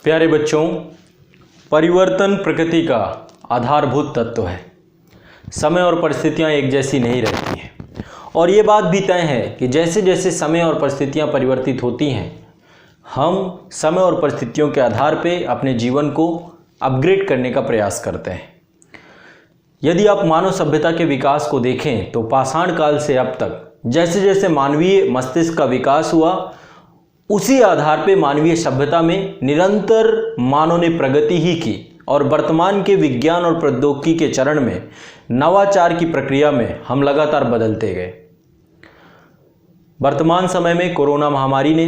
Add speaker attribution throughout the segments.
Speaker 1: प्यारे बच्चों, परिवर्तन प्रकृति का आधारभूत तत्व है। समय और परिस्थितियां एक जैसी नहीं रहती हैं और ये बात भी तय है कि जैसे जैसे समय और परिस्थितियां परिवर्तित होती हैं, हम समय और परिस्थितियों के आधार पे अपने जीवन को अपग्रेड करने का प्रयास करते हैं। यदि आप मानव सभ्यता के विकास को देखें तो पाषाण काल से अब तक जैसे जैसे मानवीय मस्तिष्क का विकास हुआ, उसी आधार पे मानवीय सभ्यता में निरंतर मानव ने प्रगति ही की और वर्तमान के विज्ञान और प्रौद्योगिकी के चरण में नवाचार की प्रक्रिया में हम लगातार बदलते गए। वर्तमान समय में कोरोना महामारी ने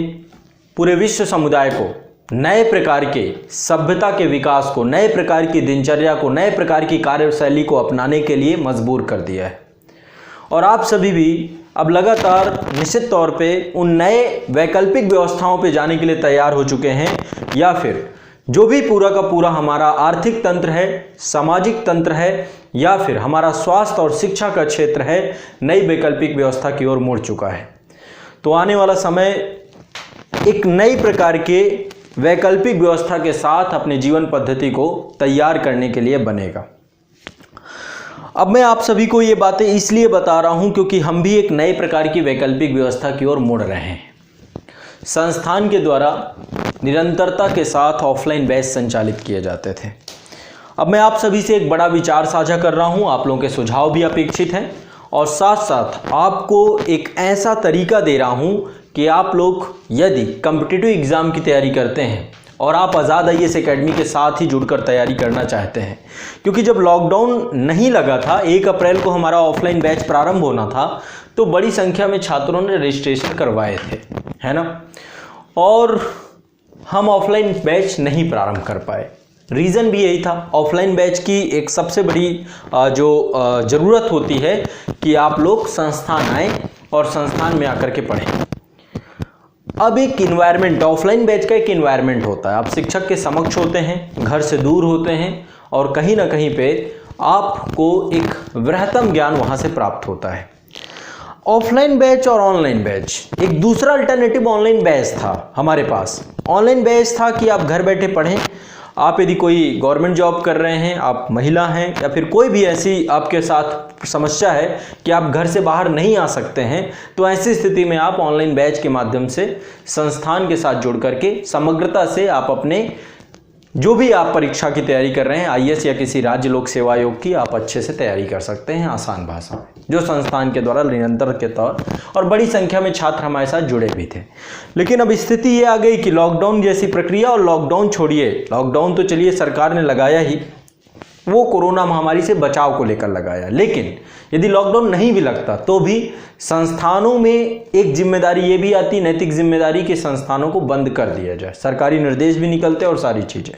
Speaker 1: पूरे विश्व समुदाय को नए प्रकार के सभ्यता के विकास को, नए प्रकार की दिनचर्या को, नए प्रकार की कार्यशैली को अपनाने के लिए मजबूर कर दिया है और आप सभी भी अब लगातार निश्चित तौर पे उन नए वैकल्पिक व्यवस्थाओं पे जाने के लिए तैयार हो चुके हैं, या फिर जो भी पूरा का पूरा हमारा आर्थिक तंत्र है, सामाजिक तंत्र है, या फिर हमारा स्वास्थ्य और शिक्षा का क्षेत्र है, नई वैकल्पिक व्यवस्था की ओर मुड़ चुका है। तो आने वाला समय एक नई प्रकार के वैकल्पिक व्यवस्था के साथ अपने जीवन पद्धति को तैयार करने के लिए बनेगा। अब मैं आप सभी को ये बातें इसलिए बता रहा हूं क्योंकि हम भी एक नए प्रकार की वैकल्पिक व्यवस्था की ओर मुड़ रहे हैं। संस्थान के द्वारा निरंतरता के साथ ऑफलाइन बैच संचालित किए जाते थे। अब मैं आप सभी से एक बड़ा विचार साझा कर रहा हूं, आप लोगों के सुझाव भी अपेक्षित हैं और साथ साथ आपको एक ऐसा तरीका दे रहा हूं कि आप लोग यदि कॉम्पिटिटिव एग्ज़ाम की तैयारी करते हैं और आप आज़ाद IAS एकेडमी के साथ ही जुड़कर तैयारी करना चाहते हैं, क्योंकि जब लॉकडाउन नहीं लगा था, 1 अप्रैल को हमारा ऑफलाइन बैच प्रारंभ होना था, तो बड़ी संख्या में छात्रों ने रजिस्ट्रेशन करवाए थे, है ना, और हम ऑफलाइन बैच नहीं प्रारंभ कर पाए। रीज़न भी यही था, ऑफलाइन बैच की एक सबसे बड़ी जो ज़रूरत होती है कि आप लोग संस्थान आएँ और संस्थान में आकर के पढ़ें। अब एक इन्वायरमेंट, ऑफलाइन बैच का एक इन्वायरमेंट होता है, आप शिक्षक के समक्ष होते हैं, घर से दूर होते हैं और कहीं ना कहीं पे आपको एक वृहत्तम ज्ञान वहाँ से प्राप्त होता है। ऑफलाइन बैच और ऑनलाइन बैच, एक दूसरा अल्टरनेटिव ऑनलाइन बैच था हमारे पास। ऑनलाइन बैच था कि आप घर बैठे पढ़ें। आप यदि कोई गवर्नमेंट जॉब कर रहे हैं, आप महिला हैं, या फिर कोई भी ऐसी आपके साथ समस्या है कि आप घर से बाहर नहीं आ सकते हैं, तो ऐसी स्थिति में आप ऑनलाइन बैच के माध्यम से संस्थान के साथ जुड़ करके समग्रता से आप अपने जो भी आप परीक्षा की तैयारी कर रहे हैं, IAS या किसी राज्य लोक सेवा आयोग की, आप अच्छे से तैयारी कर सकते हैं आसान भाषा में, जो संस्थान के द्वारा निरंतर के तौर और बड़ी संख्या में छात्र हमारे साथ जुड़े भी थे। लेकिन अब स्थिति ये आ गई कि लॉकडाउन जैसी प्रक्रिया, और लॉकडाउन छोड़िए, लॉकडाउन तो चलिए सरकार ने लगाया ही, वो कोरोना महामारी से बचाव को लेकर लगाया, लेकिन यदि लॉकडाउन नहीं भी लगता तो भी संस्थानों में एक जिम्मेदारी ये भी आती, नैतिक जिम्मेदारी, कि संस्थानों को बंद कर दिया जाए। सरकारी निर्देश भी निकलते और सारी चीज़ें।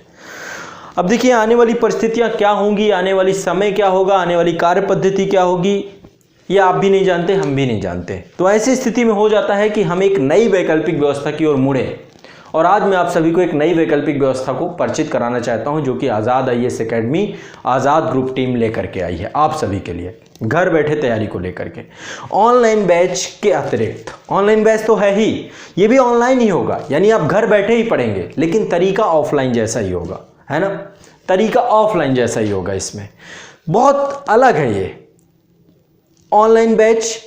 Speaker 1: अब देखिए आने वाली परिस्थितियां क्या होंगी, आने वाली समय क्या होगा, आने वाली कार्य पद्धति क्या होगी, ये आप भी नहीं जानते, हम भी नहीं जानते। तो ऐसी स्थिति में हो जाता है कि हम एक नई वैकल्पिक व्यवस्था की ओर मुड़े, और आज मैं आप सभी को एक नई वैकल्पिक व्यवस्था को परिचित कराना चाहता हूं, जो कि आज़ाद IAS एकेडमी आज़ाद ग्रुप टीम लेकर के आई है आप सभी के लिए, घर बैठे तैयारी को लेकर के। ऑनलाइन बैच के अतिरिक्त, ऑनलाइन बैच तो है ही, ये भी ऑनलाइन ही होगा, यानी आप घर बैठे ही पढ़ेंगे, लेकिन तरीका ऑफलाइन जैसा ही होगा, है ना, तरीका ऑफलाइन जैसा ही होगा। इसमें बहुत अलग है ये ऑनलाइन बैच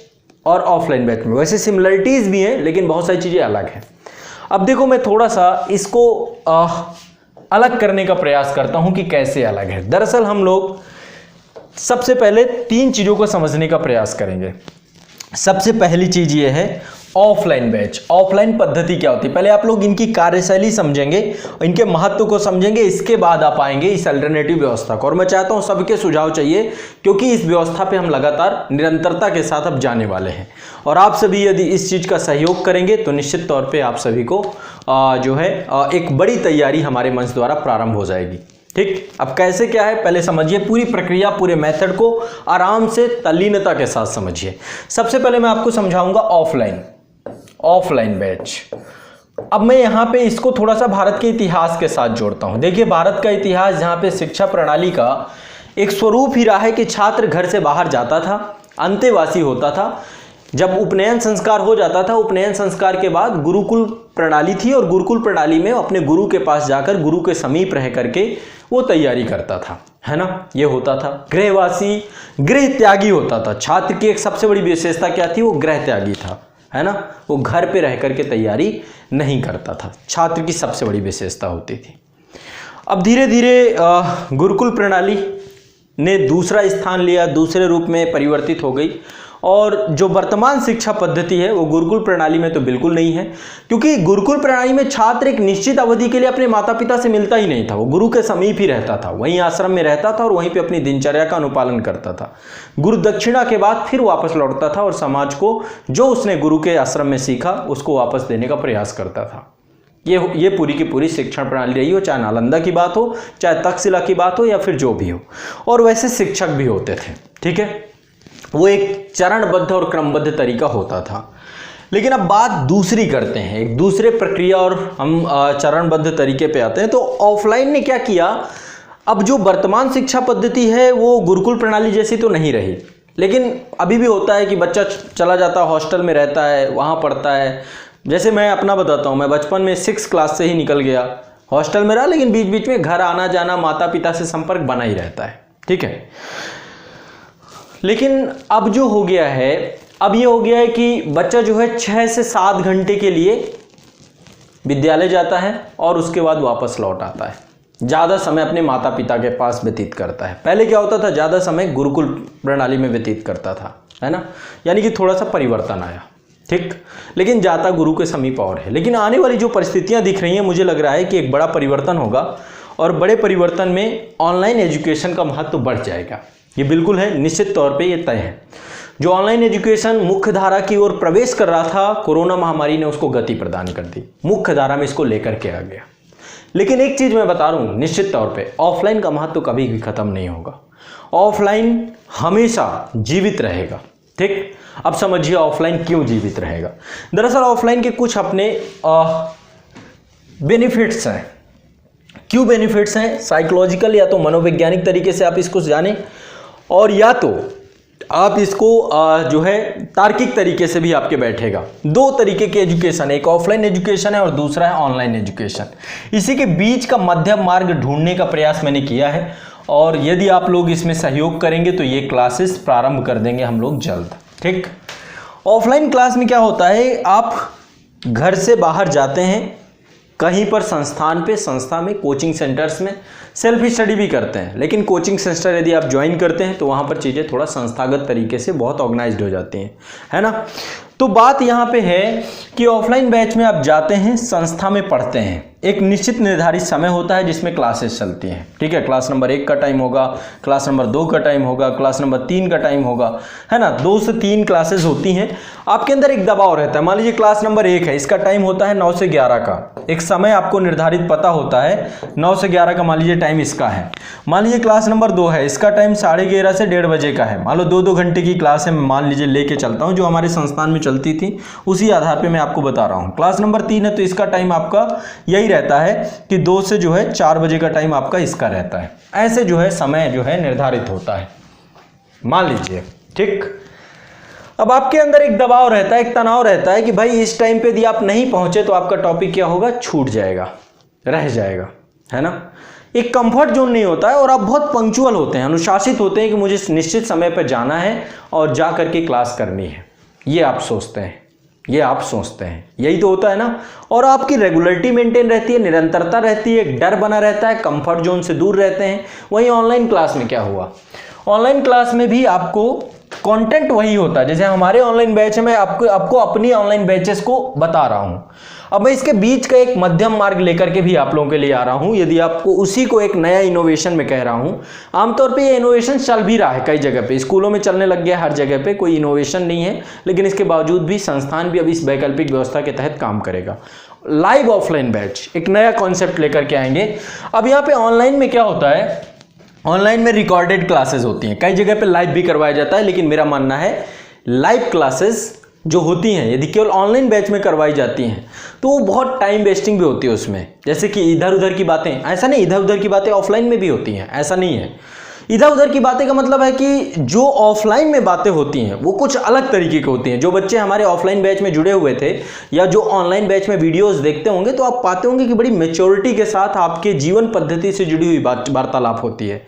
Speaker 1: और ऑफलाइन बैच में, वैसे सिमिलरिटीज भी हैं लेकिन बहुत सारी चीज़ें अलग हैं। अब देखो मैं थोड़ा सा इसको अलग करने का प्रयास करता हूं कि कैसे अलग है। दरअसल हम लोग सबसे पहले 3 चीज़ों को समझने का प्रयास करेंगे। सबसे पहली चीज़ ये है ऑफलाइन बैच। ऑफलाइन पद्धति क्या होती है, पहले आप लोग इनकी कार्यशैली समझेंगे, इनके महत्व को समझेंगे, इसके बाद आप आएंगे इस अल्टरनेटिव व्यवस्था को। और मैं चाहता हूं सबके सुझाव चाहिए, क्योंकि इस व्यवस्था पे हम लगातार निरंतरता के साथ अब जाने वाले हैं, और आप सभी यदि इस चीज़ का सहयोग करेंगे तो निश्चित तौर पर आप सभी को जो है एक बड़ी तैयारी हमारे मंच द्वारा प्रारंभ हो जाएगी। ठीक, अब कैसे क्या है पहले समझिए, पूरी प्रक्रिया, पूरे मेथड को आराम से तल्लीनता के साथ समझिए। सबसे पहले मैं आपको समझाऊंगा ऑफलाइन बैच। अब मैं यहाँ पे इसको थोड़ा सा भारत के इतिहास के साथ जोड़ता हूँ। देखिए भारत का इतिहास, जहाँ पे शिक्षा प्रणाली का एक स्वरूप ही रहा है कि छात्र घर से बाहर जाता था, अंतेवासी होता था, जब उपनयन संस्कार हो जाता था, उपनयन संस्कार के बाद गुरुकुल प्रणाली थी और गुरुकुल प्रणाली में अपने गुरु के पास जाकर गुरु के समीप रह करके वो तैयारी करता था, है ना। ये होता था गृहवासी, गृह त्यागी होता था। छात्र की एक सबसे बड़ी विशेषता क्या थी? वो गृह त्यागी था, है ना। वो घर पे रह करके तैयारी नहीं करता था, छात्र की सबसे बड़ी विशेषता होती थी। अब धीरे धीरे गुरुकुल प्रणाली ने दूसरा स्थान लिया, दूसरे रूप में परिवर्तित हो गई और जो वर्तमान शिक्षा पद्धति है वो गुरुकुल प्रणाली में तो बिल्कुल नहीं है, क्योंकि गुरुकुल प्रणाली में छात्र एक निश्चित अवधि के लिए अपने माता पिता से मिलता ही नहीं था। वो गुरु के समीप ही रहता था, वहीं आश्रम में रहता था और वहीं पे अपनी दिनचर्या का अनुपालन करता था। गुरु दक्षिणा के बाद फिर वापस लौटता था और समाज को जो उसने गुरु के आश्रम में सीखा उसको वापस देने का प्रयास करता था। ये पूरी की पूरी शिक्षण प्रणाली रही हो, चाहे नालंदा की बात हो, चाहे तक्षशिला की बात हो या फिर जो भी हो। और वैसे शिक्षक भी होते थे, ठीक है। वो एक चरणबद्ध और क्रमबद्ध तरीका होता था। लेकिन अब बात दूसरी करते हैं, एक दूसरे प्रक्रिया और हम चरणबद्ध तरीके पे आते हैं। तो ऑफलाइन ने क्या किया, अब जो वर्तमान शिक्षा पद्धति है वो गुरुकुल प्रणाली जैसी तो नहीं रही, लेकिन अभी भी होता है कि बच्चा चला जाता है, हॉस्टल में रहता है, वहाँ पढ़ता है। जैसे मैं अपना बताता हूँ, मैं बचपन में 6 क्लास से ही निकल गया, हॉस्टल में रहा, लेकिन बीच बीच में घर आना जाना, माता पिता से संपर्क बना ही रहता है, ठीक है। लेकिन अब जो हो गया है, अब ये हो गया है कि बच्चा जो है 6 से 7 घंटे के लिए विद्यालय जाता है और उसके बाद वापस लौट आता है, ज़्यादा समय अपने माता पिता के पास व्यतीत करता है। पहले क्या होता था, ज़्यादा समय गुरुकुल प्रणाली में व्यतीत करता था, है ना। यानी कि थोड़ा सा परिवर्तन आया, ठीक, लेकिन जाता गुरु के समीप और है। लेकिन आने वाली जो परिस्थितियां दिख रही हैं, मुझे लग रहा है कि एक बड़ा परिवर्तन होगा और बड़े परिवर्तन में ऑनलाइन एजुकेशन का महत्व बढ़ जाएगा। ये बिल्कुल है, निश्चित तौर पे ये तय है। जो ऑनलाइन एजुकेशन मुख्य धारा की ओर प्रवेश कर रहा था, कोरोना महामारी ने उसको गति प्रदान कर दी, मुख्य धारा में इसको लेकर के आ गया। लेकिन एक चीज़ मैं बता रहा हूँ, निश्चित तौर पे ऑफलाइन का महत्व कभी भी खत्म नहीं होगा। ऑफलाइन हमेशा जीवित रहेगा, ठीक। अब समझिए ऑफलाइन क्यों जीवित रहेगा। दरअसल ऑफलाइन के कुछ अपने बेनिफिट्स हैं। क्यों बेनिफिट्स हैं? साइकोलॉजिकल या तो मनोवैज्ञानिक तरीके से आप इसको जानें, और या तो आप इसको जो है तार्किक तरीके से भी आपके बैठेगा। 2 तरीके की एजुकेशन है, एक ऑफलाइन एजुकेशन है और दूसरा है ऑनलाइन एजुकेशन। इसी के बीच का मध्यम मार्ग ढूंढने का प्रयास मैंने किया है और यदि आप लोग इसमें सहयोग करेंगे तो ये क्लासेस प्रारंभ कर देंगे हम लोग जल्द, ठीक। ऑफलाइन क्लास में क्या होता है, आप घर से बाहर जाते हैं, कहीं पर संस्थान पे, संस्था में, कोचिंग सेंटर्स में सेल्फ स्टडी भी करते हैं। लेकिन कोचिंग सेंटर यदि आप ज्वाइन करते हैं तो वहाँ पर चीज़ें थोड़ा संस्थागत तरीके से बहुत ऑर्गेनाइज्ड हो जाती हैं, है ना। तो बात यहाँ पे है कि ऑफलाइन बैच में आप जाते हैं, संस्था में पढ़ते हैं, एक निश्चित निर्धारित समय होता है जिसमें क्लासेस चलती हैं, ठीक है। क्लास नंबर 1 का टाइम होगा, क्लास नंबर 2 का टाइम होगा, क्लास नंबर 3 का टाइम होगा, है ना। 2 से 3 क्लासेस होती हैं। आपके अंदर एक दबाव रहता है, मान लीजिए क्लास नंबर 1 है, इसका टाइम होता है 9 से 11 का, एक समय आपको निर्धारित पता होता है 9 से 11 का, मान लीजिए टाइम इसका है। मान लीजिए क्लास नंबर 2 है, इसका टाइम 11:30 से 1:30 बजे का है। मान लो 2-2 घंटे की क्लास है, मान लीजिए लेके चलता हूँ, जो हमारे संस्थान में चलती थी उसी आधार पे मैं आपको बता रहा हूँ। क्लास नंबर 3 है तो इसका टाइम आपका यही रहता है कि 2 से जो है 4 बजे का टाइम आपका इसका रहता है। ऐसे जो है समय जो है निर्धारित होता है, मान लीजिए, ठीक। अब आपके अंदर एक दबाव रहता है, एक तनाव रहता है कि भाई इस टाइम पे यदि आप नहीं पहुंचे तो आपका टॉपिक क्या होगा, छूट जाएगा, रह जाएगा, है ना। एक कंफर्ट जोन नहीं होता है और आप बहुत पंक्चुअल होते हैं, अनुशासित होते हैं कि मुझे निश्चित समय पर जाना है और जा करके क्लास करनी है। ये आप सोचते हैं, ये आप सोचते हैं, यही तो होता है ना। और आपकी रेगुलरिटी मेंटेन रहती है, निरंतरता रहती है, डर बना रहता है, कंफर्ट जोन से दूर रहते हैं। वहीं ऑनलाइन क्लास में क्या हुआ, ऑनलाइन क्लास में भी आपको कंटेंट वही होता है। जैसे हमारे ऑनलाइन बैच में आपको अपनी ऑनलाइन बैचेस को बता रहा हूं। अब मैं इसके बीच का एक मध्यम मार्ग लेकर के भी आप लोगों के लिए आ रहा हूं, यदि आपको उसी को एक नया इनोवेशन में कह रहा हूं। आमतौर पे ये इनोवेशन चल भी रहा है कई जगह पे, स्कूलों में चलने लग गया, हर जगह पे कोई इनोवेशन नहीं है, लेकिन इसके बावजूद भी संस्थान भी अब इस वैकल्पिक व्यवस्था के तहत काम करेगा। लाइव ऑफलाइन बैच एक नया कॉन्सेप्ट लेकर के आएंगे। अब यहाँ पे ऑनलाइन में क्या होता है, ऑनलाइन में रिकॉर्डेड क्लासेस होती हैं, कई जगह पे लाइव भी करवाया जाता है, लेकिन मेरा मानना है लाइव क्लासेस जो होती हैं यदि केवल ऑनलाइन बैच में करवाई जाती हैं तो वो बहुत टाइम वेस्टिंग भी होती है उसमें। जैसे कि इधर उधर की बातें, ऐसा नहीं, इधर उधर की बातें ऑफलाइन में भी होती हैं, ऐसा नहीं है। इधर उधर की बातें का मतलब है कि जो ऑफलाइन में बातें होती हैं वो कुछ अलग तरीके की होती हैं। जो बच्चे हमारे ऑफलाइन बैच में जुड़े हुए थे या जो ऑनलाइन बैच में वीडियोस देखते होंगे तो आप पाते होंगे कि बड़ी मैच्योरिटी के साथ आपके जीवन पद्धति से जुड़ी हुई वार्तालाप होती है।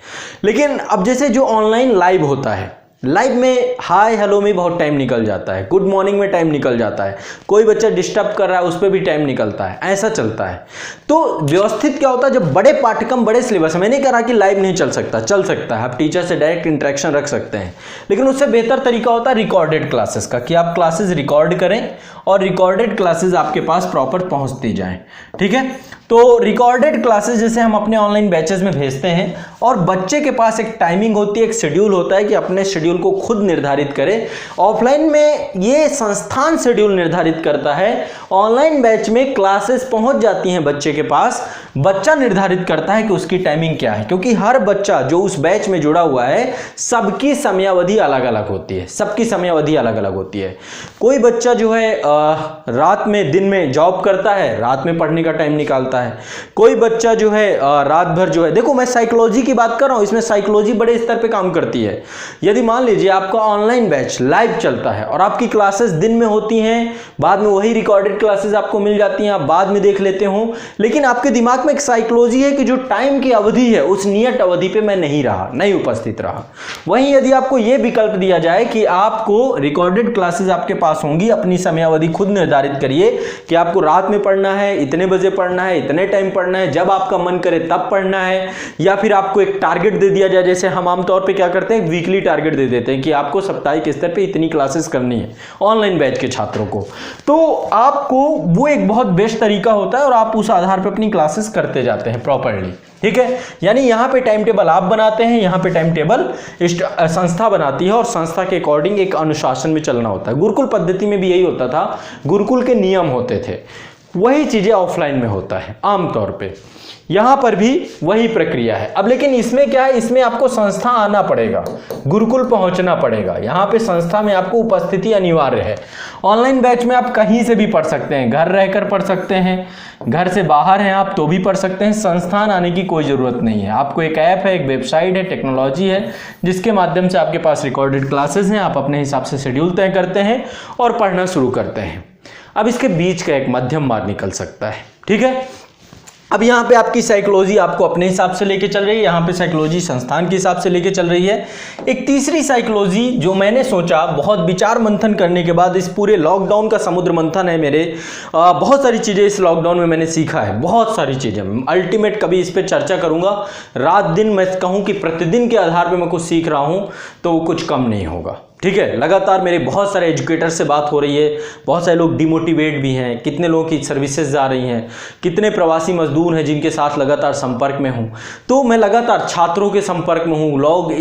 Speaker 1: लेकिन अब जैसे जो ऑनलाइन लाइव होता है, लाइव में हाय हेलो में बहुत टाइम निकल जाता है, गुड मॉर्निंग में टाइम निकल जाता है, कोई बच्चा डिस्टर्ब कर रहा है उस पर भी टाइम निकलता है, ऐसा चलता है। तो व्यवस्थित क्या होता है, जब बड़े पाठ्यक्रम बड़े सिलेबस, मैंने कह रहा कि लाइव नहीं चल सकता, चल सकता है, आप टीचर से डायरेक्ट इंटरेक्शन रख सकते हैं, लेकिन उससे बेहतर तरीका होता है रिकॉर्डेड क्लासेस का, कि आप क्लासेस रिकॉर्ड करें और रिकॉर्डेड क्लासेस आपके पास प्रॉपर पहुंचती जाएं। ठीक है, तो रिकॉर्डेड क्लासेस जैसे हम अपने ऑनलाइन बैचेस में भेजते हैं और बच्चे के पास एक टाइमिंग होती है, एक शेड्यूल होता है कि अपने शेड्यूल को खुद निर्धारित करे। ऑफलाइन में ये संस्थान शेड्यूल निर्धारित करता है, ऑनलाइन बैच में क्लासेस पहुंच जाती हैं बच्चे के पास, बच्चा निर्धारित करता है कि उसकी टाइमिंग क्या है, क्योंकि हर बच्चा जो उस बैच में जुड़ा हुआ है सबकी समयावधि अलग अलग होती है, सबकी समयावधि अलग अलग होती है। कोई बच्चा जो है रात में, दिन में जॉब करता है, रात में पढ़ने का टाइम निकालता है। कोई बच्चा जो है रात भर जो है, देखो मैं साइकोलॉजी की बात कर रहा हूं, इसमें साइकोलॉजी बड़े स्तर पे काम करती है। यदि मान लीजिए आपका ऑनलाइन बैच लाइव चलता है और आपकी क्लासेस दिन में होती हैं, बाद में वही रिकॉर्डेड क्लासेस आपको मिल जाती हैं, आप बाद में देख लेते हो, लेकिन आपके दिमाग में एक साइकोलॉजी है कि जो टाइम की अवधि है उस नियत अवधि पे मैं नहीं रहा, नहीं उपस्थित रहा। वहीं यदि आपको यह विकल्प दिया जाए कि आपको रिकॉर्डेड क्लासेस आपके पास होंगी, अपनी समयावधि खुद निर्धारित करिए कि आपको रात में पढ़ना है, इतने बजे पढ़ना है, इतने टाइम पढ़ना है, जब आपका मन करे तब पढ़ना है, या फिर आपको एक टारगेट दे दिया जाए। जैसे हम आमतौर पे क्या करते हैं, वीकली टारगेट दे देते हैं कि आपको साप्ताहिक स्तर पे इतनी क्लासेस करनी है ऑनलाइन बैच के छात्रों को, तो आपको वो एक बहुत बेस्ट तरीका होता है और आप उस आधार पर अपनी क्लासेस करते जाते हैं प्रॉपर्ली। ठीक है, यानी यहाँ पे टाइम टेबल आप बनाते हैं, यहाँ पे टाइम टेबल संस्था बनाती है और संस्था के अकॉर्डिंग एक अनुशासन में चलना होता है। गुरुकुल पद्धति में भी यही होता था, गुरुकुल के नियम होते थे, वही चीजें ऑफलाइन में होता है आमतौर पे। यहां पर भी वही प्रक्रिया है। अब लेकिन इसमें क्या है, इसमें आपको संस्था आना पड़ेगा, गुरुकुल पहुंचना पड़ेगा, यहां पे संस्था में आपको उपस्थिति अनिवार्य है। ऑनलाइन बैच में आप कहीं से भी पढ़ सकते हैं, घर रहकर पढ़ सकते हैं, घर से बाहर हैं आप तो भी पढ़ सकते हैं, संस्थान आने की कोई ज़रूरत नहीं है। आपको एक ऐप है, एक वेबसाइट है, टेक्नोलॉजी है, जिसके माध्यम से आपके पास रिकॉर्डेड क्लासेस हैं, आप अपने हिसाब से शेड्यूल तय करते हैं और पढ़ना शुरू करते हैं। अब इसके बीच का एक मध्यम मार्ग निकल सकता है। ठीक है, अब यहाँ पे आपकी साइकोलॉजी आपको अपने हिसाब से लेके चल रही है, यहाँ पे साइकोलॉजी संस्थान के हिसाब से लेके चल रही है। एक तीसरी साइकोलॉजी जो मैंने सोचा, बहुत विचार मंथन करने के बाद, इस पूरे लॉकडाउन का समुद्र मंथन है मेरे, बहुत सारी चीज़ें इस लॉकडाउन में मैंने सीखा है, बहुत सारी चीज़ें। अल्टीमेट कभी इस पर चर्चा करूँगा, रात दिन मैं कहूँ कि प्रतिदिन के आधार पर मैं कुछ सीख रहा हूँ तो वो कुछ कम नहीं होगा। ठीक है, लगातार मेरे बहुत सारे एजुकेटर से बात हो रही है, बहुत सारे लोग डिमोटिवेट भी हैं, कितने लोगों की सर्विसेज जा रही हैं, कितने प्रवासी मजदूर हैं जिनके साथ लगातार संपर्क में हूं, तो मैं लगातार छात्रों के संपर्क में हूं, लोग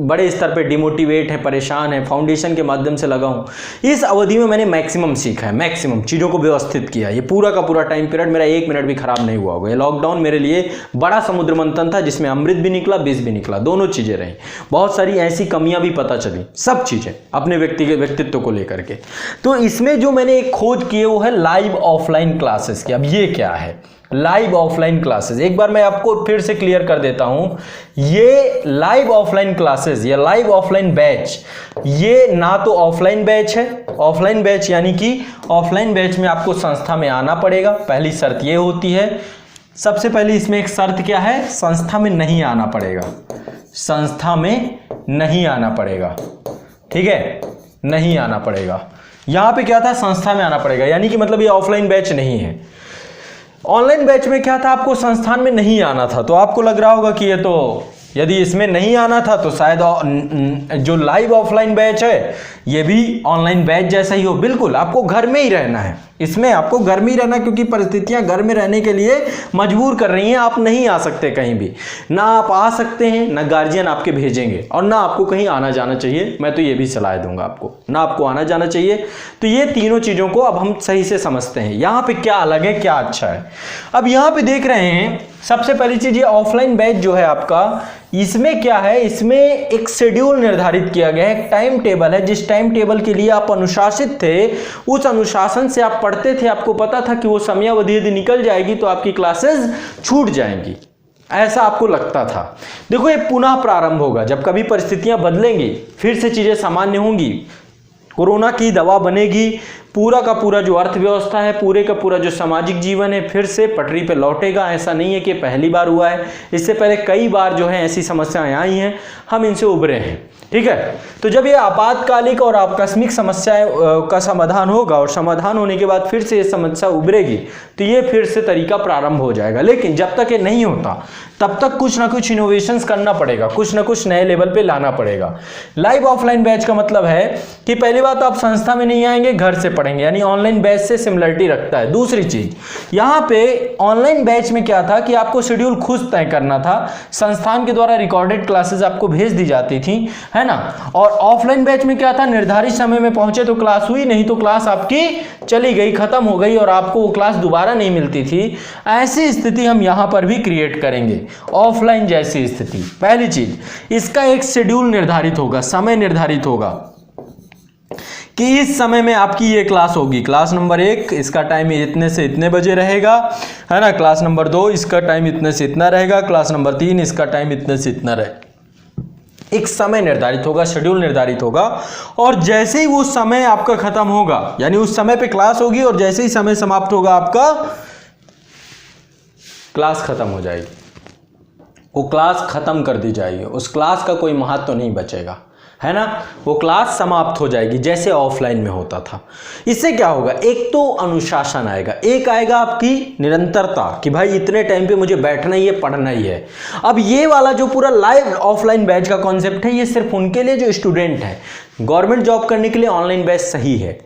Speaker 1: बड़े स्तर पे डिमोटिवेट हैं, परेशान हैं, फाउंडेशन के माध्यम से लगा हूं। इस अवधि में मैंने मैक्सिमम सीखा है, मैक्सिमम चीज़ों को व्यवस्थित किया। ये पूरा का पूरा टाइम पीरियड मेरा 1 मिनट भी खराब नहीं हुआ होगा। ये लॉकडाउन मेरे लिए बड़ा समुद्र मंथन था, जिसमें अमृत भी निकला, विष भी निकला, दोनों चीज़ें रहीं। बहुत सारी ऐसी कमियां भी पता चली, सब चीज़ें अपने व्यक्तित्व को लेकर के। तो इसमें जो मैंने एक खोज की है वो है लाइव ऑफलाइन क्लासेस की। अब ये क्या है लाइव ऑफलाइन क्लासेस, एक बार मैं आपको फिर से क्लियर कर देता हूं। ये लाइव ऑफलाइन क्लासेस या लाइव ऑफलाइन बैच, ये ना तो ऑफलाइन बैच है, ऑफलाइन बैच यानी कि ऑफलाइन बैच में आपको संस्था में आना पड़ेगा, पहली शर्त ये होती है। सबसे पहले इसमें एक शर्त क्या है, संस्था में नहीं आना पड़ेगा, संस्था में नहीं आना पड़ेगा। ठीक है, नहीं आना पड़ेगा। यहां पे क्या था, संस्था में आना पड़ेगा, यानी कि मतलब ये ऑफलाइन बैच नहीं है। ऑनलाइन बैच में क्या था, आपको संस्थान में नहीं आना था, तो आपको लग रहा होगा कि ये तो, यदि इसमें नहीं आना था तो शायद जो लाइव ऑफलाइन बैच है ये भी ऑनलाइन बैच जैसा ही हो। बिल्कुल, आपको घर में ही रहना है, इसमें आपको घर में ही रहना, क्योंकि परिस्थितियां घर में रहने के लिए मजबूर कर रही हैं। आप नहीं आ सकते कहीं भी, ना आप आ सकते हैं, ना गार्जियन आपके भेजेंगे, और ना आपको कहीं आना जाना चाहिए। मैं तो ये भी सलाह दूंगा आपको, ना आपको आना जाना चाहिए। तो ये तीनों चीज़ों को अब हम सही से समझते हैं, यहाँ पे क्या अलग है, क्या अच्छा है। अब यहाँ पे देख रहे हैं, सबसे पहली चीज़ ये ऑफलाइन बैच जो है आपका, इसमें क्या है, इसमें एक शेड्यूल निर्धारित किया गया है, एक टाइम टेबल है। जिस टाइम टेबल के लिए आप अनुशासित थे, उस अनुशासन से आप पढ़ते थे, आपको पता था कि वो समयावधि यदि निकल जाएगी तो आपकी क्लासेस छूट जाएंगी। ऐसा आपको लगता था। देखो ये पुनः प्रारंभ होगा जब कभी परिस्थितियां बदलेंगी, फिर से चीज़ें सामान्य होंगी, कोरोना की दवा बनेगी, पूरा का पूरा जो अर्थव्यवस्था है, पूरे का पूरा जो सामाजिक जीवन है फिर से पटरी पे लौटेगा। ऐसा नहीं है कि पहली बार हुआ है, इससे पहले कई बार जो है ऐसी समस्याएं आई हैं, हम इनसे उभरे हैं। ठीक है, तो जब ये आपातकालिक और आकस्मिक समस्याएं का समाधान होगा और समाधान होने के बाद फिर से ये समस्या उभरेगी तो ये फिर से तरीका प्रारंभ हो जाएगा। लेकिन जब तक ये नहीं होता तब तक कुछ ना कुछ इनोवेशंस करना पड़ेगा, कुछ ना कुछ नए लेवल पे लाना पड़ेगा। लाइव ऑफलाइन बैच का मतलब है कि पहली बात आप संस्था में नहीं आएंगे, घर से पढ़ेंगे, यानी ऑनलाइन बैच से सिमिलरिटी रखता है। दूसरी चीज, यहाँ पे ऑनलाइन बैच में क्या था कि आपको शेड्यूल खुद तय करना था, संस्थान के द्वारा रिकॉर्डेड क्लासेस आपको भेज दी जाती थी, है ना। और ऑफलाइन बैच में क्या था, निर्धारित समय में पहुंचे तो क्लास हुई, नहीं तो क्लास आपकी चली गई, खत्म हो गई और आपको वो क्लास दोबारा नहीं मिलती थी। ऐसी स्थिति हम यहां पर भी क्रिएट करेंगे, ऑफलाइन जैसी स्थिति। पहली चीज, इसका एक शेड्यूल निर्धारित होगा, समय निर्धारित होगा कि इस समय में आपकी ये क्लास होगी। क्लास नंबर 1 इसका टाइम इतने से इतने बजे रहेगा, है ना। क्लास नंबर 2 इसका टाइम इतने से इतना रहेगा, क्लास नंबर 3 इसका टाइम इतने से इतना रहेगा। एक समय निर्धारित होगा, शेड्यूल निर्धारित होगा, और जैसे ही वो समय आपका खत्म होगा, यानी उस समय पे क्लास होगी और जैसे ही समय समाप्त होगा आपका क्लास खत्म हो जाएगी, वो क्लास खत्म कर दी जाएगी, उस क्लास का कोई महत्व नहीं बचेगा, है ना। वो क्लास समाप्त हो जाएगी जैसे ऑफलाइन में होता था। इससे क्या होगा, एक तो अनुशासन आएगा, एक आएगा आपकी निरंतरता कि भाई इतने टाइम पे मुझे बैठना ही है, पढ़ना ही है। अब ये वाला जो पूरा लाइव ऑफलाइन बैच का कॉन्सेप्ट है, ये सिर्फ उनके लिए जो स्टूडेंट है, गवर्नमेंट जॉब करने के लिए ऑनलाइन बैच सही है।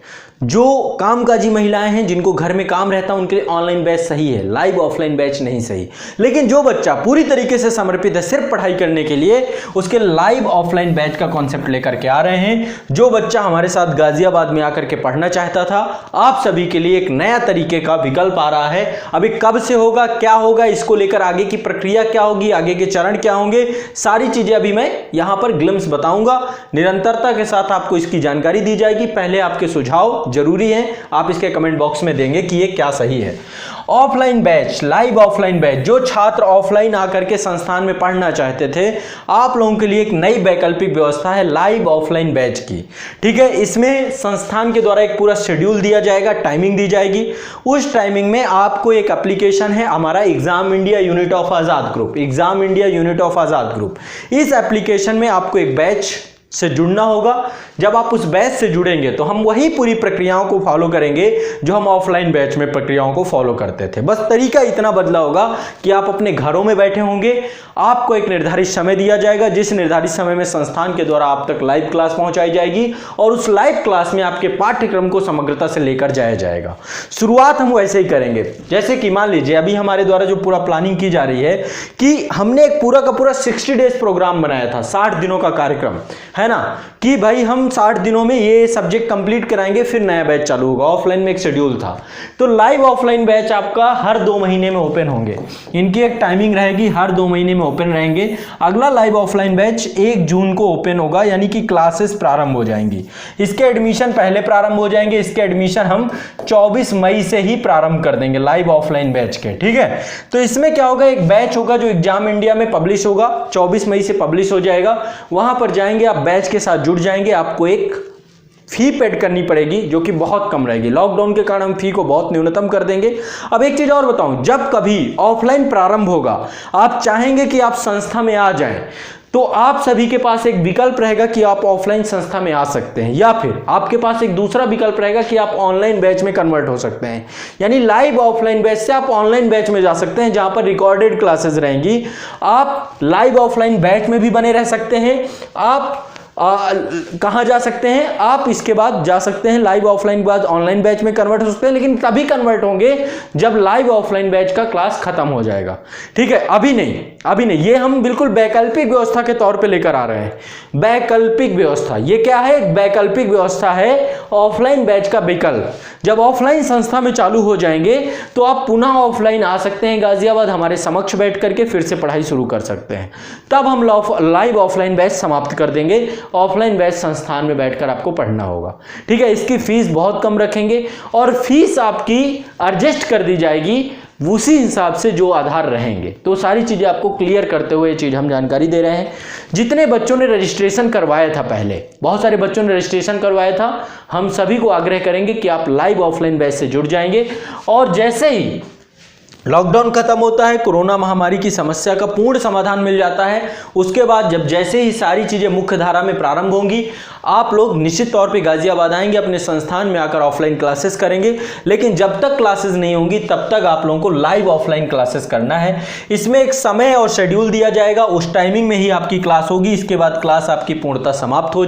Speaker 1: जो कामकाजी महिलाएं हैं, जिनको घर में काम रहता है, उनके लिए ऑनलाइन बैच सही है, लाइव ऑफलाइन बैच नहीं सही। लेकिन जो बच्चा पूरी तरीके से समर्पित है सिर्फ पढ़ाई करने के लिए, उसके लाइव ऑफलाइन बैच का कॉन्सेप्ट लेकर के आ रहे हैं। जो बच्चा हमारे साथ गाजियाबाद में आकर के पढ़ना चाहता था, आप सभी के लिए एक नया तरीके का विकल्प आ रहा है। अभी कब से होगा, क्या होगा, इसको लेकर आगे की प्रक्रिया क्या होगी, आगे के चरण क्या होंगे, सारी चीजें अभी मैं यहां पर ग्लिम्स बताऊंगा। निरंतरता के साथ आपको इसकी जानकारी दी जाएगी। पहले आपके सुझाव जरूरी है, आप इसके कमेंट बॉक्स में देंगे कि ये क्या सही है। Offline batch, live offline batch, जो छात्र ऑफलाइन आकर के संस्थान में पढ़ना चाहते थे, आप लोगों के लिए एक नई वैकल्पिक व्यवस्था है लाइव ऑफलाइन बैच की। ठीक है, इसमें संस्थान के द्वारा एक पूरा शेड्यूल दिया जाएगा, टाइमिंग दी जाएगी। उस टाइमिंग में आपको एक एप्लीकेशन है हमारा exam India unit of Azad group, exam India unit of Azad group. इस एप्लीकेशन में आपको एक बैच से जुड़ना होगा। जब आप उस बैच से जुड़ेंगे तो हम वही पूरी प्रक्रियाओं को फॉलो करेंगे जो हम ऑफलाइन बैच में प्रक्रियाओं को फॉलो करते थे। बस तरीका इतना बदला होगा कि आप अपने घरों में बैठे होंगे, आपको एक निर्धारित समय दिया जाएगा, जिस निर्धारित समय में संस्थान के द्वारा आप तक लाइव क्लास पहुंचाई जाएगी और उस लाइव क्लास में आपके पाठ्यक्रम को समग्रता से लेकर जाया जाएगा। शुरुआत हम वैसे ही करेंगे, जैसे कि मान लीजिए अभी हमारे द्वारा जो पूरा प्लानिंग की जा रही है कि हमने एक पूरा का पूरा 60 डेज प्रोग्राम बनाया था, 60 दिनों का कार्यक्रम, है ना, कि भाई हम 60 दिनों में ये सब्जेक्ट कंप्लीट कराएंगे, फिर नया बैच चालू होगा। ऑफलाइन में एक शेड्यूल था। तो लाइव ऑफलाइन बैच आपका हर 2 महीने में ओपन होंगे, इनकी एक टाइमिंग रहेगी, हर 2 महीने में ओपन रहेंगे। अगला लाइव ऑफलाइन बैच 1 जून को ओपन होगा, यानी कि क्लासेस प्रारंभ हो जाएंगी। इसके एडमिशन पहले प्रारंभ हो जाएंगे, इसके एडमिशन हम 24 मई से ही प्रारंभ कर देंगे लाइव ऑफलाइन बैच के। ठीक है, तो इसमें क्या होगा, एक बैच होगा जो एग्जाम इंडिया में पब्लिश होगा, 24 मई से पब्लिश हो जाएगा। वहां पर जाएंगे, आप बैच के साथ जुड़ जाएंगे, आपको एक फी पेड करनी पड़ेगी जो कि बहुत कम रहेगी। लॉकडाउन के कारण हम फी को बहुत न्यूनतम कर देंगे। अब एक चीज और बताऊं, जब कभी ऑफलाइन प्रारंभ होगा, आप चाहेंगे कि आप संस्था में आ जाएं, तो आप सभी के पास एक विकल्प रहेगा कि आप ऑफलाइन संस्था में आ सकते हैं, या फिर आपके पास एक दूसरा विकल्प रहेगा कि आप ऑनलाइन बैच में कन्वर्ट हो सकते हैं। यानी लाइव ऑफलाइन बैच से आप ऑनलाइन बैच में जा सकते हैं, जहां पर रिकॉर्डेड क्लासेस रहेंगी। आप लाइव ऑफलाइन बैच में भी बने रह सकते हैं। आप कहां जा सकते हैं, आप इसके बाद जा सकते हैं लाइव ऑफलाइन के बाद ऑनलाइन बैच में कन्वर्ट हो सकते हैं, लेकिन तभी कन्वर्ट होंगे जब लाइव ऑफलाइन बैच का क्लास खत्म हो जाएगा। ठीक है, अभी नहीं, अभी नहीं। ये हम बिल्कुल वैकल्पिक व्यवस्था के तौर पे लेकर आ रहे हैं। वैकल्पिक व्यवस्था, ये क्या है, एक वैकल्पिक व्यवस्था है, ऑफलाइन बैच का विकल्प। जब ऑफलाइन संस्था में चालू हो जाएंगे तो आप पुनः ऑफलाइन आ सकते हैं गाजियाबाद, हमारे समक्ष बैठ करके फिर से पढ़ाई शुरू कर सकते हैं। तब हम लाइव ऑफलाइन बैच समाप्त कर देंगे, ऑफलाइन बैच संस्थान में बैठकर आपको पढ़ना होगा। ठीक है, इसकी फीस बहुत कम रखेंगे और फीस आपकी एडजस्ट कर दी जाएगी उसी हिसाब से जो आधार रहेंगे। तो सारी चीज़ें आपको क्लियर करते हुए ये चीज़ हम जानकारी दे रहे हैं। जितने बच्चों ने रजिस्ट्रेशन करवाया था, पहले बहुत सारे बच्चों ने रजिस्ट्रेशन करवाया था, हम सभी को आग्रह करेंगे कि आप लाइव ऑफलाइन बैच से जुड़ जाएंगे। और जैसे ही लॉकडाउन खत्म होता है, कोरोना महामारी की समस्या का पूर्ण समाधान मिल जाता है, उसके बाद जब जैसे ही सारी चीज़ें मुख्य धारा में प्रारंभ होंगी, आप लोग निश्चित तौर पे गाजियाबाद आएंगे, अपने संस्थान में आकर ऑफलाइन क्लासेस करेंगे। लेकिन जब तक क्लासेस नहीं होंगी तब तक आप लोगों को लाइव ऑफलाइन क्लासेस करना है। इसमें एक समय और शेड्यूल दिया जाएगा, उस टाइमिंग में ही आपकी क्लास होगी। इसके बाद क्लास आपकी पूर्णतः समाप्त हो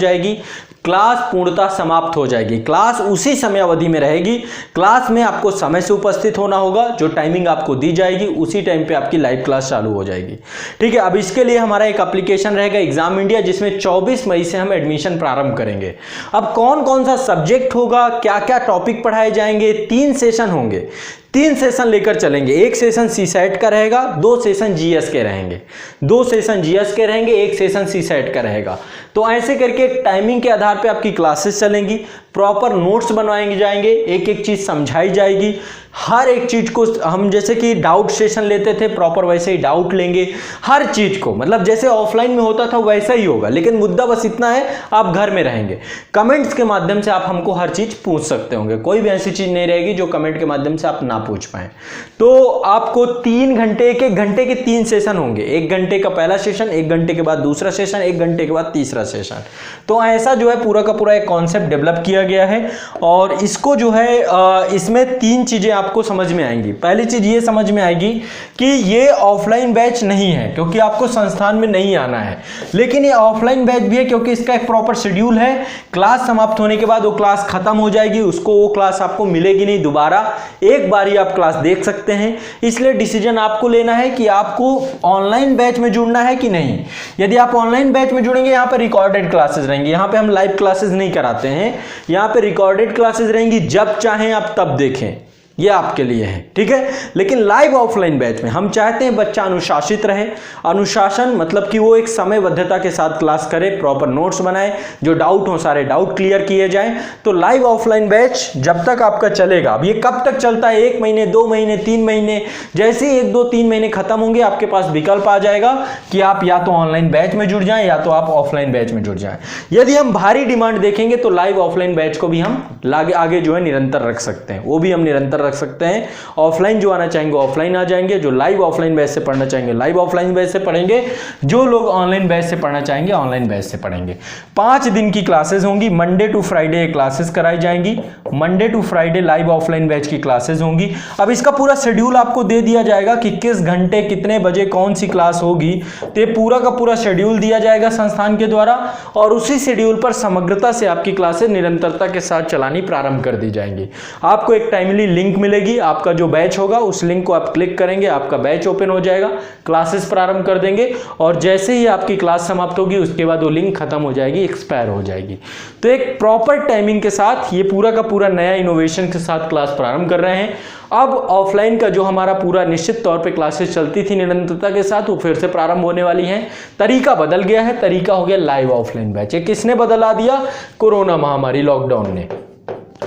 Speaker 1: जाएगी। क्लास उसी समय अवधि में रहेगी। क्लास में आपको समय से उपस्थित होना होगा, जो टाइमिंग आपको दी जाएगी उसी टाइम पे आपकी लाइव क्लास चालू हो जाएगी। ठीक है, अब इसके लिए हमारा एक एप्लीकेशन रहेगा एग्जाम इंडिया, जिसमें 24 मई से हम एडमिशन प्रारंभ करेंगे। अब कौन कौन सा सब्जेक्ट होगा, क्या क्या टॉपिक पढ़ाए जाएंगे, 3 सेशन होंगे, 3 सेशन लेकर चलेंगे। एक सेशन सीसैट का रहेगा, 2 सेशन जीएस के रहेंगे, 2 सेशन जीएस के रहेंगे, 1 सेशन सीसैट का रहेगा। तो ऐसे करके टाइमिंग के आधार पे आपकी क्लासेस चलेंगी, प्रॉपर नोट्स बनवाएंगे जाएंगे, एक एक चीज़ समझाई जाएगी। हर एक चीज़ को हम जैसे कि डाउट सेशन लेते थे, प्रॉपर वैसे ही डाउट लेंगे। हर चीज़ को मतलब जैसे ऑफलाइन में होता था वैसा ही होगा, लेकिन मुद्दा बस इतना है, आप घर में रहेंगे। कमेंट्स के माध्यम से आप हमको हर चीज़ पूछ सकते होंगे, कोई भी ऐसी चीज़ नहीं रहेगी जो कमेंट के माध्यम से आप ना पूछ पाएँ। तो आपको 3 घंटे, 1 घंटे के 3 सेशन होंगे। 1 घंटे का पहला सेशन, 1 घंटे के बाद दूसरा सेशन, 1 घंटे के बाद तीसरा सेशन। तो ऐसा जो है पूरा का पूरा एक कॉन्सेप्ट डेवलप किया गया है। और इसको जो है इसमें 3 चीज़ें आपको समझ में आएंगी। पहली चीज़ ये समझ में आएगी कि ये ऑफलाइन बैच नहीं है, क्योंकि आपको संस्थान में नहीं आना है, लेकिन ये ऑफलाइन बैच भी है क्योंकि इसका एक प्रॉपर शेड्यूल है। क्लास समाप्त होने के बाद वो क्लास खत्म हो जाएगी, वो क्लास आपको मिलेगी नहीं दोबारा, एक बार ही आप क्लास देख सकते हैं। इसलिए डिसीजन आपको लेना है कि आपको ऑनलाइन बैच में जुड़ना है कि नहीं। यदि आप ऑनलाइन बैच में जुड़ेंगे, यहाँ पर रिकॉर्डेड क्लासेस रहेंगी, यहाँ पे हम लाइव क्लासेस नहीं कराते हैं, यहाँ पे रिकॉर्डेड क्लासेस रहेंगी, जब चाहें आप तब देखें, ये आपके लिए है। ठीक है, लेकिन लाइव ऑफलाइन बैच में हम चाहते हैं बच्चा अनुशासित रहे। अनुशासन मतलब कि वो एक समयबद्धता के साथ क्लास करे, प्रॉपर नोट्स बनाए, जो डाउट हो सारे डाउट क्लियर किए जाएं। तो लाइव ऑफलाइन बैच जब तक आपका चलेगा, अब ये कब तक चलता है, 1 महीने, 2 महीने, 3 महीने, जैसे ही 1, 2, 3 महीने खत्म होंगे, आपके पास विकल्प आ जाएगा कि आप या तो ऑनलाइन बैच में जुड़ जाएं या तो आप ऑफलाइन बैच में जुड़ जाएं। यदि हम भारी डिमांड देखेंगे तो लाइव ऑफलाइन बैच को भी हम आगे जो है निरंतर रख सकते हैं, वो भी हम निरंतर रख सकते हैं। ऑफलाइन जो आना चाहेंगे ऑफलाइन आ जाएंगे, जो लाइव ऑफलाइन बैच से पढ़ना चाहेंगे लाइव ऑफलाइन बैच से पढ़ेंगे, जो लोग ऑनलाइन बैच से पढ़ना चाहेंगे ऑनलाइन बैच से पढ़ेंगे। 5 दिन की क्लासेस होंगी, मंडे टू फ्राइडे क्लासेस कराई जाएंगी, Monday to Friday live offline batch की क्लासेस होंगी। अब इसका पूरा शेड्यूल आपको दे दिया जाएगा कि किस घंटे कितने बजे कौन सी क्लास होगी, तो पूरा का पूरा शेड्यूल दिया जाएगा संस्थान के द्वारा, और उसी शेड्यूल पर समग्रता से आपकी क्लासेस निरंतरता के साथ चलानी प्रारंभ कर दी जाएंगी। आपको एक टाइमली लिंक मिलेगी, आपका जो बैच होगा उस लिंक को आप क्लिक करेंगे, आपका बैच ओपन हो जाएगा, क्लासेस प्रारंभ कर देंगे, और जैसे ही आपकी क्लास समाप्त होगी उसके बाद वो लिंक खत्म हो जाएगी, एक्सपायर हो जाएगी। तो एक प्रॉपर टाइमिंग के साथ ये पूरा का पूरा नया इनोवेशन के साथ क्लास प्रारंभ कर रहे हैं। अब ऑफलाइन का जो हमारा पूरा निश्चित तौर पे क्लासेस चलती थी निरंतरता के साथ, वो फिर से प्रारंभ होने वाली हैं। तरीका बदल गया है, तरीका हो गया लाइव ऑफलाइन बैच। ये किसने बदला दिया? कोरोना महामारी, लॉकडाउन ने।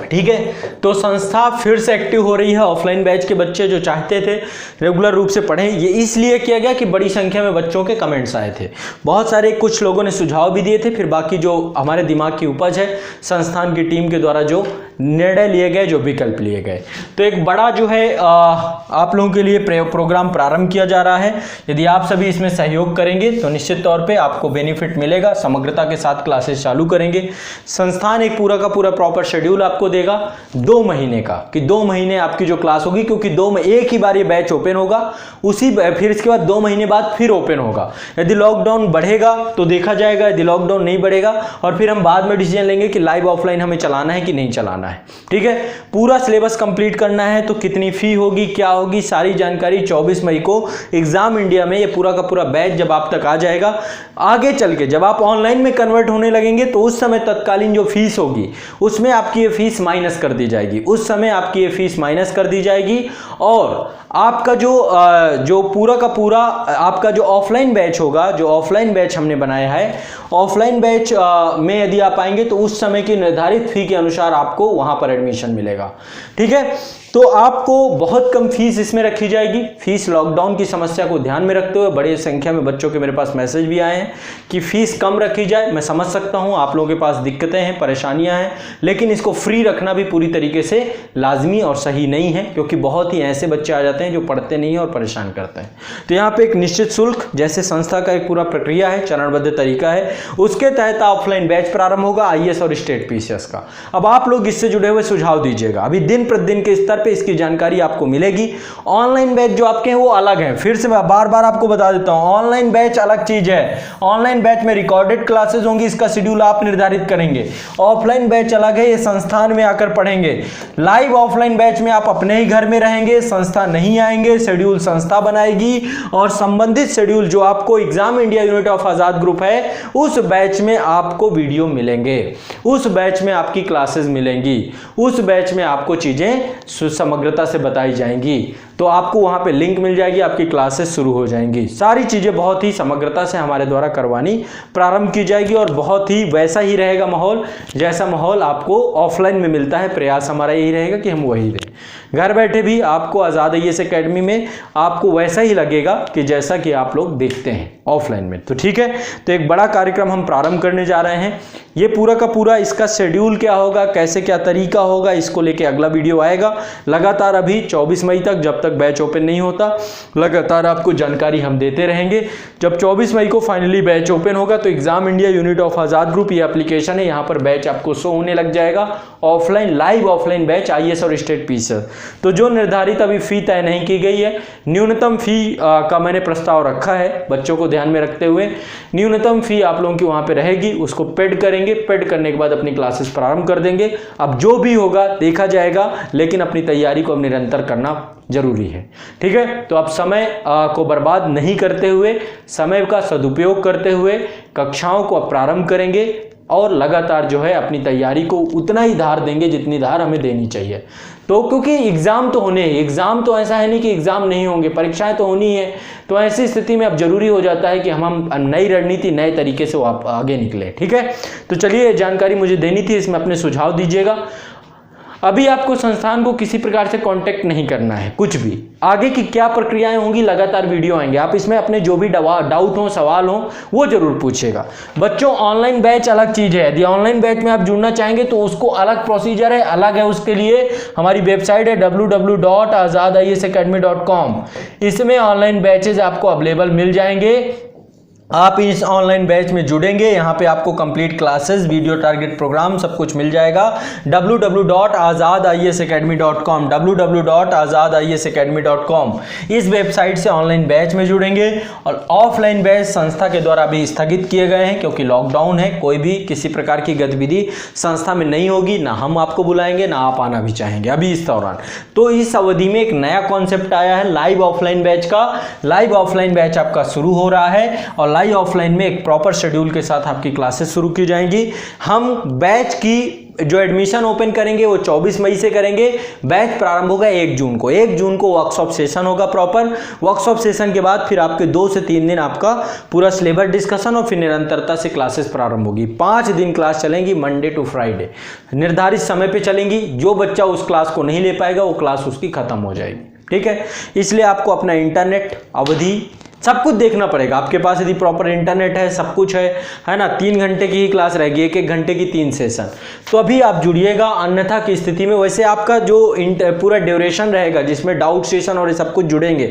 Speaker 1: ठीक है, तो संस्था फिर से एक्टिव हो रही है। ऑफलाइन बैच के बच्चे जो चाहते थे रेगुलर रूप से पढ़ें, ये इसलिए किया गया कि बड़ी संख्या में बच्चों के कमेंट्स आए थे, बहुत सारे, कुछ लोगों ने सुझाव भी दिए थे, फिर बाकी जो हमारे दिमाग की उपज है संस्थान की टीम के द्वारा जो निर्णय लिए गए, जो विकल्प लिए गए, तो एक बड़ा जो है आप लोगों के लिए प्रोग्राम प्रारंभ किया जा रहा है। यदि आप सभी इसमें सहयोग करेंगे तो निश्चित तौर पे आपको बेनिफिट मिलेगा। समग्रता के साथ क्लासेस चालू करेंगे। संस्थान एक पूरा का पूरा प्रॉपर शेड्यूल आपको देगा 2 महीने का, कि 2 महीने आपकी जो क्लास होगी, क्योंकि एक ही बार ये बैच ओपन होगा, फिर इसके बाद 2 महीने बाद फिर ओपन होगा। यदि लॉकडाउन बढ़ेगा तो देखा जाएगा, यदि लॉकडाउन नहीं बढ़ेगा और फिर हम बाद में डिसीजन लेंगे कि लाइव ऑफलाइन हमें चलाना है कि नहीं चलाना है। ठीक है, पूरा सिलेबस कंप्लीट करना है तो कितनी फी होगी, क्या होगी, सारी जानकारी 24 मई को एग्जाम इंडिया में ये पूरा का पूरा बैच जब आप तक आ जाएगा। आगे चल के जब आप ऑनलाइन में कन्वर्ट होने लगेंगे तो उस समय तत्कालीन जो फीस होगी उसमें आपकी ये फीस माइनस कर दी जाएगी, उस समय आपकी ये फीस माइनस कर दी जाएगी। और आपका जो पूरा का पूरा आपका जो ऑफलाइन बैच होगा, जो ऑफलाइन बैच हमने बनाया है, ऑफलाइन बैच में यदि आप आएंगे तो उस समय की निर्धारित फी के अनुसार आपको वहां पर एडमिशन मिलेगा। ठीक है, तो आपको बहुत कम फीस इसमें रखी जाएगी। फीस लॉकडाउन की समस्या को ध्यान में रखते हुए बड़ी संख्या में बच्चों के मेरे पास मैसेज भी आए हैं कि फीस कम रखी जाए। मैं समझ सकता हूं आप लोगों के पास दिक्कतें हैं, परेशानियां हैं, लेकिन इसको फ्री रखना भी पूरी तरीके से लाजमी और सही नहीं है, क्योंकि बहुत ही ऐसे बच्चे आ जाते हैं जो पढ़ते नहीं हैं और परेशान करते हैं। तो यहाँ पे एक निश्चित शुल्क, जैसे संस्था का एक पूरा प्रक्रिया है, चरणबद्ध तरीका है, उसके तहत ऑफलाइन बैच प्रारंभ होगा IAS और स्टेट PCS का। अब आप लोग इससे जुड़े हुए सुझाव दीजिएगा। अभी दिन प्रतिदिन के स्तर पे इसकी जानकारी आपको मिलेगी। ऑनलाइन बैच जो आपके हैं वो अलग है, फिर से मैं बार बार आपको बता देता हूं, ऑनलाइन बैच अलग चीज है। ऑनलाइन बैच में रिकॉर्डेड क्लासेस होंगी, इसका शेड्यूल आप निर्धारित करेंगे। ऑफलाइन बैच अलग है, ये संस्थान में आकर पढ़ेंगे। लाइव ऑफलाइन बैच में आप अपने ही घर में रहेंगे, संस्था नहीं आएंगे, शेड्यूल संस्था बनाएगी और संबंधित शेड्यूल जो आपको exam India unit of Azad group है उस बैच में आपको वीडियो मिलेंगे, उस बैच में आपकी क्लासेस मिलेंगी, उस बैच में आपको चीजें समग्रता से बताई जाएंगी। तो आपको वहां पे लिंक मिल जाएगी, आपकी क्लासेस शुरू हो जाएंगी। सारी चीजें बहुत ही समग्रता से हमारे द्वारा करवानी प्रारंभ की जाएगी और बहुत ही वैसा ही रहेगा माहौल जैसा माहौल आपको ऑफलाइन में मिलता है। प्रयास हमारा यही रहेगा कि हम वही दें। घर बैठे भी आपको आजाद IAS एकेडमी में आपको वैसा ही लगेगा कि जैसा कि आप लोग देखते हैं ऑफलाइन में। तो ठीक है, तो एक बड़ा कार्यक्रम हम प्रारंभ करने जा रहे हैं। ये पूरा का पूरा इसका शेड्यूल क्या होगा, कैसे क्या तरीका होगा, इसको लेके अगला वीडियो आएगा। लगातार अभी 24 मई तक, जब तक बैच ओपन नहीं होता, लगातार आपको जानकारी हम देते रहेंगे। जब 24 मई को फाइनली बैच ओपन होगा तो exam India unit of Azad group, ये एप्लीकेशन है, यहाँ पर बैच आपको शो होने लग जाएगा। Offline live offline batch IAS और स्टेट PCS। तो जो निर्धारित अभी फी तय नहीं की गई है, न्यूनतम फी का मैंने प्रस्ताव रखा है बच्चों को ध्यान में रखते हुए। न्यूनतम फी आप लोगों की वहां पे रहेगी, उसको पेड करेंगे, पेड करने के बाद अपनी क्लासेस प्रारंभ कर देंगे। अब जो भी होगा देखा जाएगा, लेकिन अपनी तैयारी को अब निरंतर करना जरूरी है। ठीक है, तो अब समय को बर्बाद नहीं करते हुए, समय का सदुपयोग करते हुए कक्षाओं को अब प्रारंभ करेंगे और लगातार जो है अपनी तैयारी को उतना ही धार देंगे जितनी धार हमें देनी चाहिए। तो क्योंकि एग्जाम तो होने ही, एग्जाम तो ऐसा है नहीं कि एग्जाम नहीं होंगे, परीक्षाएं तो होनी है। तो ऐसी स्थिति में अब जरूरी हो जाता है कि हम नई रणनीति, नए तरीके से आगे निकले। ठीक है, तो चलिए जानकारी मुझे देनी थी, इसमें अपने सुझाव दीजिएगा। अभी आपको संस्थान को किसी प्रकार से कांटेक्ट नहीं करना है, कुछ भी। आगे की क्या प्रक्रियाएं होंगी, लगातार वीडियो आएंगे, आप इसमें अपने जो भी डाउट हो, सवाल हो, वो जरूर पूछिएगा। बच्चों, ऑनलाइन बैच अलग चीज है। यदि ऑनलाइन बैच में आप जुड़ना चाहेंगे तो उसको अलग प्रोसीजर है, अलग है। उसके लिए हमारी वेबसाइट है www.azadiasacademy.com। इसमें ऑनलाइन बैचेज आपको अवेलेबल मिल जाएंगे। आप इस ऑनलाइन बैच में जुड़ेंगे, यहाँ पे आपको complete classes, video target program सब कुछ मिल जाएगा। www.azadiasacademy.com www.azadiasacademy.com इस वेबसाइट से ऑनलाइन बैच में जुड़ेंगे। और ऑफलाइन बैच संस्था के द्वारा भी स्थगित किए गए हैं, क्योंकि लॉकडाउन है। कोई भी किसी प्रकार की गतिविधि संस्था में नहीं होगी, ना हम आपको बुलाएंगे, ना आप आना भी चाहेंगे अभी इस दौरान। तो इस अवधि में एक नया कॉन्सेप्ट आया है लाइव ऑफलाइन बैच का। लाइव ऑफलाइन बैच आपका शुरू हो रहा है और लाइव ऑफलाइन में एक प्रॉपर शेड्यूल के साथ आपकी क्लासेस शुरू की जाएंगी। हम बैच की जो एडमिशन ओपन करेंगे वो 24 मई से करेंगे। बैच प्रारंभ होगा 1 जून को। 1 जून को वर्कशॉप सेशन होगा प्रॉपर। वर्कशॉप सेशन के बाद फिर आपके 2 से 3 दिन आपका पूरा सिलेबस डिस्कशन और फिर निरंतरता से क्लासेस प्रारंभ होगी। 5 दिन क्लास चलेंगी, मंडे टू फ्राइडे, निर्धारित समय पे चलेंगी। जो बच्चा उस क्लास को नहीं ले पाएगा वो क्लास उसकी खत्म हो जाएगी। ठीक है, इसलिए आपको अपना इंटरनेट अवधि सब कुछ देखना पड़ेगा। आपके पास यदि प्रॉपर इंटरनेट है, सब कुछ है ना, 3 घंटे की ही क्लास रहेगी, 1-1 घंटे की 3 सेशन, तो अभी आप जुड़िएगा। अन्यथा की स्थिति में वैसे आपका जो पूरा ड्यूरेशन रहेगा जिसमें डाउट सेशन और ये सब कुछ जुड़ेंगे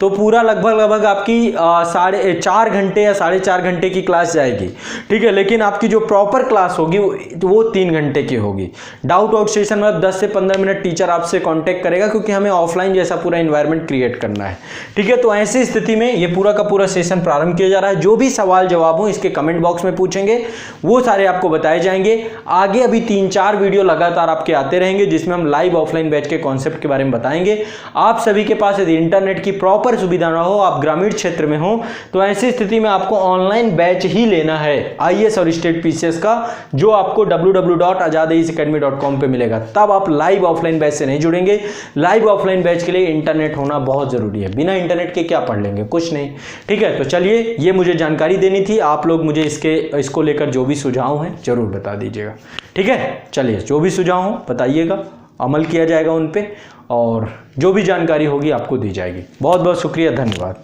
Speaker 1: तो पूरा लगभग आपकी 4.5 घंटे या 4.5 घंटे की क्लास जाएगी। ठीक है, लेकिन आपकी जो प्रॉपर क्लास होगी वो 3 घंटे की होगी। डाउट सेशन में 10 से 15 मिनट टीचर आपसे कॉन्टेक्ट करेगा, क्योंकि हमें ऑफलाइन जैसा पूरा इन्वायरमेंट क्रिएट करना है। ठीक है, तो ऐसी स्थिति में ये पूरा का पूरा सेशन प्रारंभ किया जा रहा है। जो भी सवाल जवाब हो इसके कमेंट बॉक्स में पूछेंगे, वो सारे आपको बताए जाएंगे। आगे अभी 3-4 वीडियो लगातार आपके आते रहेंगे जिसमें हम लाइव ऑफलाइन बैच के कॉन्सेप्ट के बारे में बताएंगे। आप सभी के पास यदि इंटरनेट की प्रॉपर सुविधा ना हो, आप ग्रामीण क्षेत्र में हो, तो ऐसी स्थिति में आपको ऑनलाइन बैच ही लेना है IAS और स्टेट PCS का, जो आपको www.azadiasacademy.com पे मिलेगा। तब आप लाइव ऑफलाइन बैच से नहीं जुड़ेंगे। लाइव ऑफलाइन बैच के लिए इंटरनेट होना बहुत जरूरी है। बिना इंटरनेट के क्या पढ़ लेंगे, कुछ नहीं। ठीक है, तो चलिए, ये मुझे जानकारी देनी थी। आप लोग मुझे इसको लेकर जो भी सुझाव हैं जरूर बता दीजिएगा। ठीक है, चलिए, जो भी सुझाव हो बताइएगा अमल किया जाएगा उन पे, और जो भी जानकारी होगी आपको दी जाएगी। बहुत बहुत शुक्रिया, धन्यवाद।